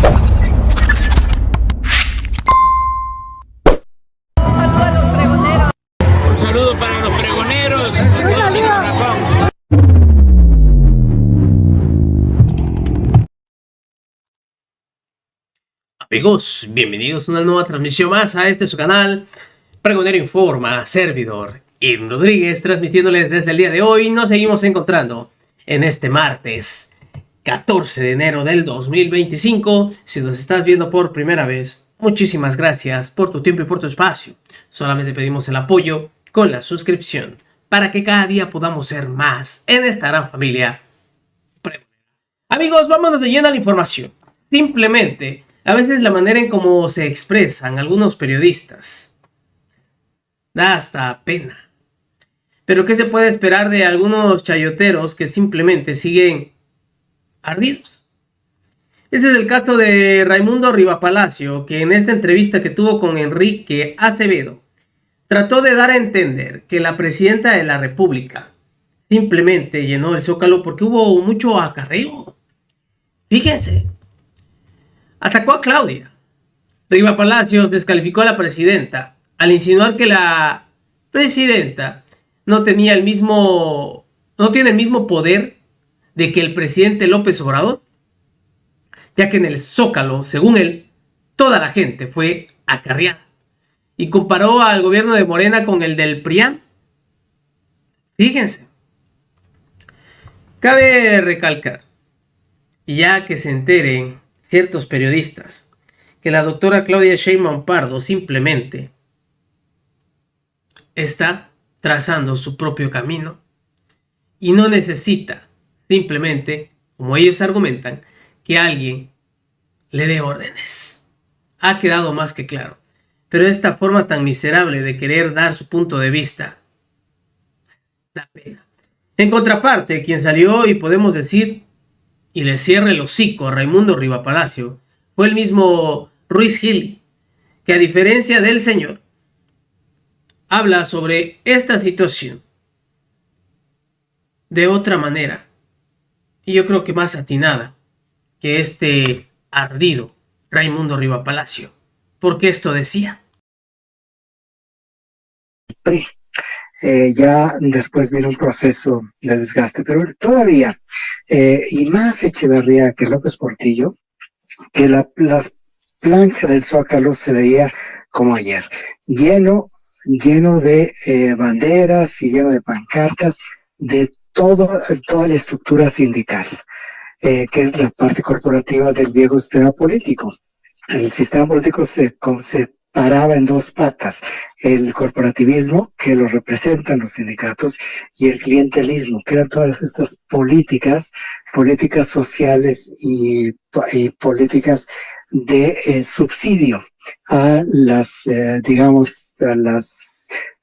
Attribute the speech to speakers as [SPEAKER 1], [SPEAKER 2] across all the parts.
[SPEAKER 1] Un saludo para los pregoneros, con todo mi corazón.
[SPEAKER 2] Amigos, bienvenidos a una nueva transmisión más a este su canal, Pregonero Informa, servidor Irving Rodríguez, transmitiéndoles desde el día de hoy. Nos seguimos encontrando en este martes 14 de enero del 2025. Si nos estás viendo por primera vez, muchísimas gracias por tu tiempo y por tu espacio. Solamente pedimos el apoyo con la suscripción para que cada día podamos ser más en esta gran familia pregonera. Amigos, vámonos de lleno a la información. Simplemente, a veces la manera en cómo se expresan algunos periodistas da hasta pena. Pero ¿qué se puede esperar de algunos chayoteros que simplemente siguen ardidos? Este es el caso de Raimundo Rivapalacio, que en esta entrevista que tuvo con Enrique Acevedo, trató de dar a entender que la presidenta de la República simplemente llenó el Zócalo porque hubo mucho acarreo. Fíjense. Atacó a Claudia. Rivapalacios descalificó a la presidenta al insinuar que la presidenta no tiene el mismo poder de que el presidente López Obrador, ya que en el Zócalo, según él, toda la gente fue acarreada. Y comparó al gobierno de Morena con el del PRIAN. Fíjense. Cabe recalcar, y ya que se enteren ciertos periodistas, que la doctora Claudia Sheinbaum Pardo simplemente está trazando su propio camino y no necesita simplemente, como ellos argumentan, que alguien le dé órdenes. Ha quedado más que claro. Pero esta forma tan miserable de querer dar su punto de vista da pena. En contraparte, quien salió y podemos decir y le cierre el hocico a Raimundo Rivapalacio fue el mismo Ruiz Gili, que a diferencia del señor, habla sobre esta situación de otra manera, y yo creo que más atinada que este ardido Raimundo Rivapalacio, porque esto decía.
[SPEAKER 3] Ya después viene un proceso de desgaste, pero todavía, y más Echeverría que López Portillo, que la plancha del Zócalo se veía como ayer, lleno de banderas y lleno de pancartas de toda la estructura sindical, que es la parte corporativa del viejo sistema político. El sistema político se paraba en dos patas: el corporativismo, que lo representan los sindicatos, y el clientelismo, que eran todas estas políticas sociales y políticas de subsidio a las,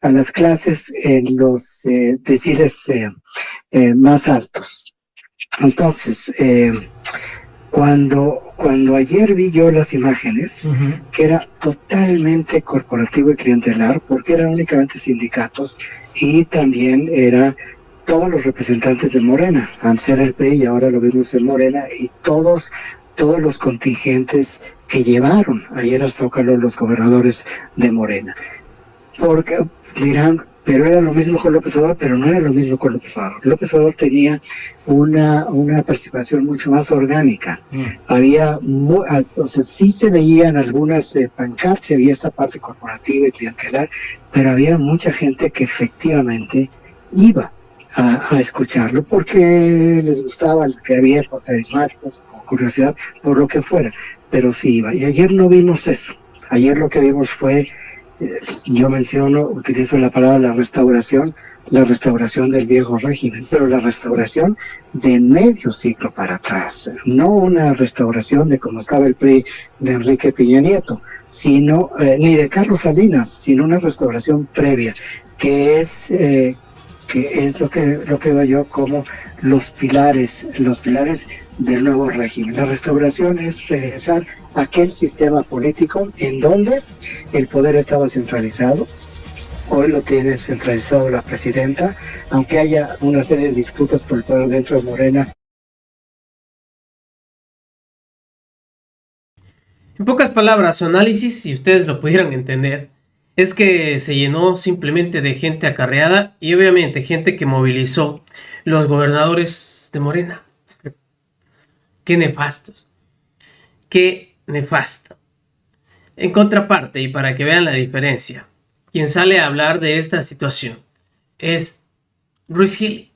[SPEAKER 3] a las clases en los deciles más altos. Entonces, cuando ayer vi yo las imágenes, que era totalmente corporativo y clientelar, porque eran únicamente sindicatos y también era todos los representantes de Morena, antes era el PRI y ahora lo vimos en Morena, y todos los contingentes que llevaron ayer al Zócalo los gobernadores de Morena. Porque dirán, pero era lo mismo con López Obrador, pero no era lo mismo con López Obrador. López Obrador tenía una participación mucho más orgánica. Había, o sea, sí se veían algunas pancartas, había esta parte corporativa y clientelar, pero había mucha gente que efectivamente iba a escucharlo porque les gustaba, que había por carismáticos, por curiosidad, por lo que fuera, pero sí iba. Y ayer no vimos eso. Ayer lo que vimos fue, yo utilizo la palabra la restauración del viejo régimen, pero la restauración de medio siglo para atrás, no una restauración de como estaba el PRI de Enrique Peña Nieto, sino ni de Carlos Salinas, sino una restauración previa, que es lo que veo yo como los pilares del nuevo régimen. La restauración es regresar a aquel sistema político en donde el poder estaba centralizado. Hoy lo tiene centralizado la presidenta, aunque haya una serie de disputas por el poder dentro de Morena.
[SPEAKER 2] En pocas palabras, su análisis, si ustedes lo pudieran entender, es que se llenó simplemente de gente acarreada y obviamente gente que movilizó los gobernadores de Morena. Qué nefastos. Qué nefasto. En contraparte, y para que vean la diferencia, quien sale a hablar de esta situación es Ruiz Gili.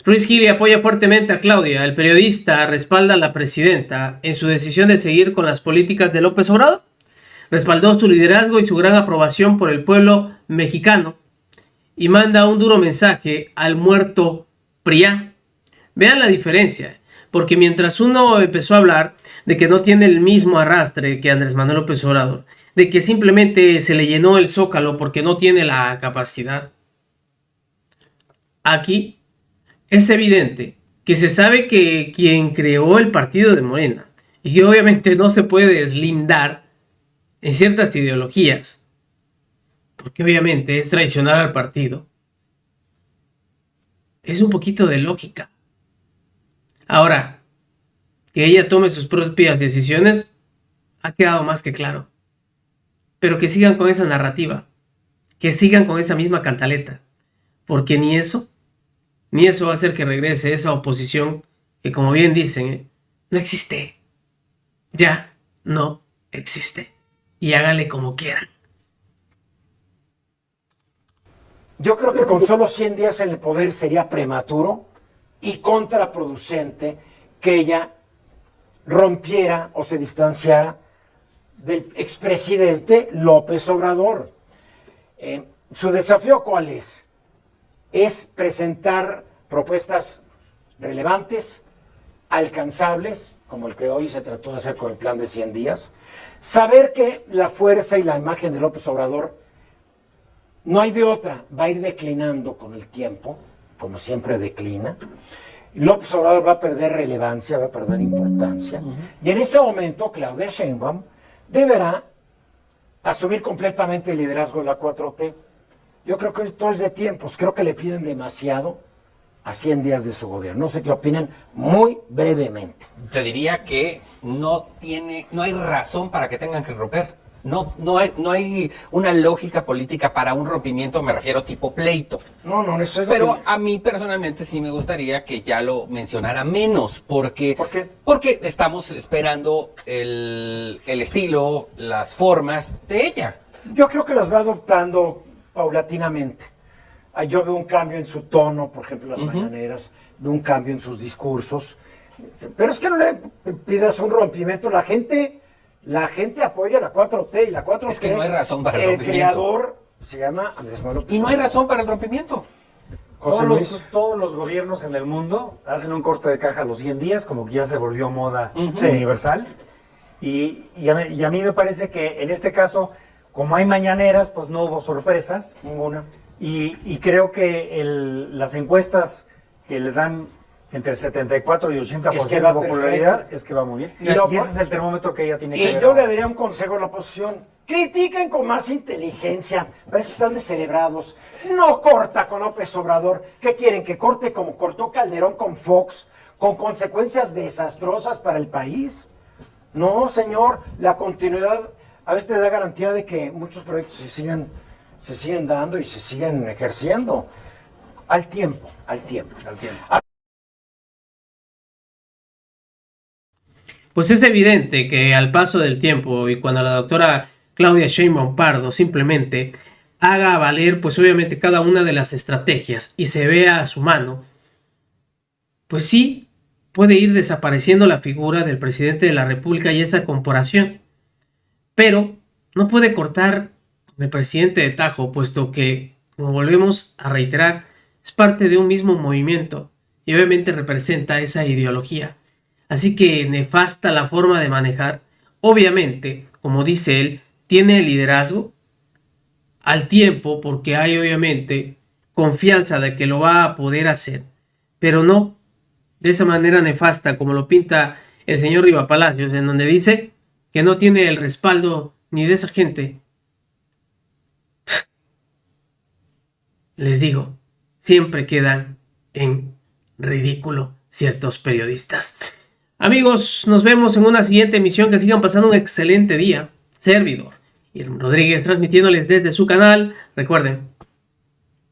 [SPEAKER 2] Ruiz Gili apoya fuertemente a Claudia. El periodista respalda a la presidenta en su decisión de seguir con las políticas de López Obrador. Respaldó su liderazgo y su gran aprobación por el pueblo mexicano y manda un duro mensaje al muerto PRIAN. Vean la diferencia, porque mientras uno empezó a hablar de que no tiene el mismo arrastre que Andrés Manuel López Obrador, de que simplemente se le llenó el zócalo porque no tiene la capacidad, aquí es evidente que se sabe que quien creó el partido de Morena y que obviamente no se puede deslindar en ciertas ideologías, porque obviamente es traicionar al partido, es un poquito de lógica. Ahora, que ella tome sus propias decisiones ha quedado más que claro, pero que sigan con esa narrativa, que sigan con esa misma cantaleta, porque ni eso va a hacer que regrese esa oposición que, como bien dicen, no existe. Ya no existe. Y hágale como quieran.
[SPEAKER 4] Yo creo que con solo 100 días en el poder sería prematuro y contraproducente que ella rompiera o se distanciara del expresidente López Obrador. ¿Su desafío cuál es? Es presentar propuestas relevantes, alcanzables, como el que hoy se trató de hacer con el plan de 100 días, saber que la fuerza y la imagen de López Obrador no hay de otra, va a ir declinando con el tiempo, como siempre declina. López Obrador va a perder relevancia, va a perder importancia, y en ese momento Claudia Sheinbaum deberá asumir completamente el liderazgo de la 4T. Yo creo que esto es de tiempos, creo que le piden demasiado a 100 días de su gobierno. No sé qué opinan, muy brevemente.
[SPEAKER 5] Te diría que no hay razón para que tengan que romper. No hay una lógica política para un rompimiento, me refiero tipo pleito.
[SPEAKER 4] No, eso es
[SPEAKER 5] Pero
[SPEAKER 4] lo que...
[SPEAKER 5] a mí personalmente sí me gustaría que ya lo mencionara menos, porque,
[SPEAKER 4] ¿Por qué?
[SPEAKER 5] Porque estamos esperando el estilo, las formas de ella.
[SPEAKER 4] Yo creo que las va adoptando paulatinamente. Yo veo un cambio en su tono, por ejemplo, las mañaneras, veo un cambio en sus discursos. Pero es que no le pidas un rompimiento. La gente apoya la 4T y la 4T.
[SPEAKER 5] Es que no hay razón para el rompimiento.
[SPEAKER 4] El creador se llama Andrés Manuel López
[SPEAKER 5] Y no hay
[SPEAKER 4] Obrador.
[SPEAKER 5] razón para el rompimiento.
[SPEAKER 6] Todos los gobiernos en el mundo hacen un corte de caja a los 100 días, como que ya se volvió moda universal. Y a mí me parece que en este caso, como hay mañaneras, pues no hubo sorpresas.
[SPEAKER 4] Ninguna.
[SPEAKER 6] Y creo que las encuestas que le dan entre 74 y 80%
[SPEAKER 4] Es que va
[SPEAKER 6] de popularidad
[SPEAKER 4] perfecto.
[SPEAKER 6] es que va muy bien.
[SPEAKER 4] Y
[SPEAKER 6] Y,
[SPEAKER 4] lo-
[SPEAKER 6] ese es el termómetro que ella tiene que
[SPEAKER 4] Y
[SPEAKER 6] ver
[SPEAKER 4] yo
[SPEAKER 6] ahora.
[SPEAKER 4] le daría un consejo a la oposición. Critiquen con más inteligencia. Parece que están descerebrados. No corta con López Obrador. ¿Qué quieren? ¿Que corte como cortó Calderón con Fox? ¿Con consecuencias desastrosas para el país? No, señor. La continuidad a veces te da garantía de que muchos proyectos se siguen dando y se siguen ejerciendo. Al tiempo.
[SPEAKER 2] Pues es evidente que al paso del tiempo y cuando la doctora Claudia Sheinbaum Pardo simplemente haga valer, pues obviamente cada una de las estrategias y se vea a su mano, pues sí puede ir desapareciendo la figura del presidente de la República y esa corporación, pero no puede cortar con el presidente de tajo, puesto que, como volvemos a reiterar, es parte de un mismo movimiento y obviamente representa esa ideología. Así que nefasta la forma de manejar. Obviamente, como dice él, tiene el liderazgo al tiempo porque hay obviamente confianza de que lo va a poder hacer, pero no de esa manera nefasta como lo pinta el señor Riva Palacios, en donde dice que no tiene el respaldo ni de esa gente. Les digo, siempre quedan en ridículo ciertos periodistas. Amigos, nos vemos en una siguiente emisión. Que sigan pasando un excelente día. Servidor Irm Rodríguez transmitiéndoles desde su canal. Recuerden,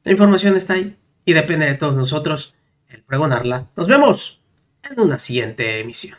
[SPEAKER 2] la información está ahí y depende de todos nosotros el pregonarla. Nos vemos en una siguiente emisión.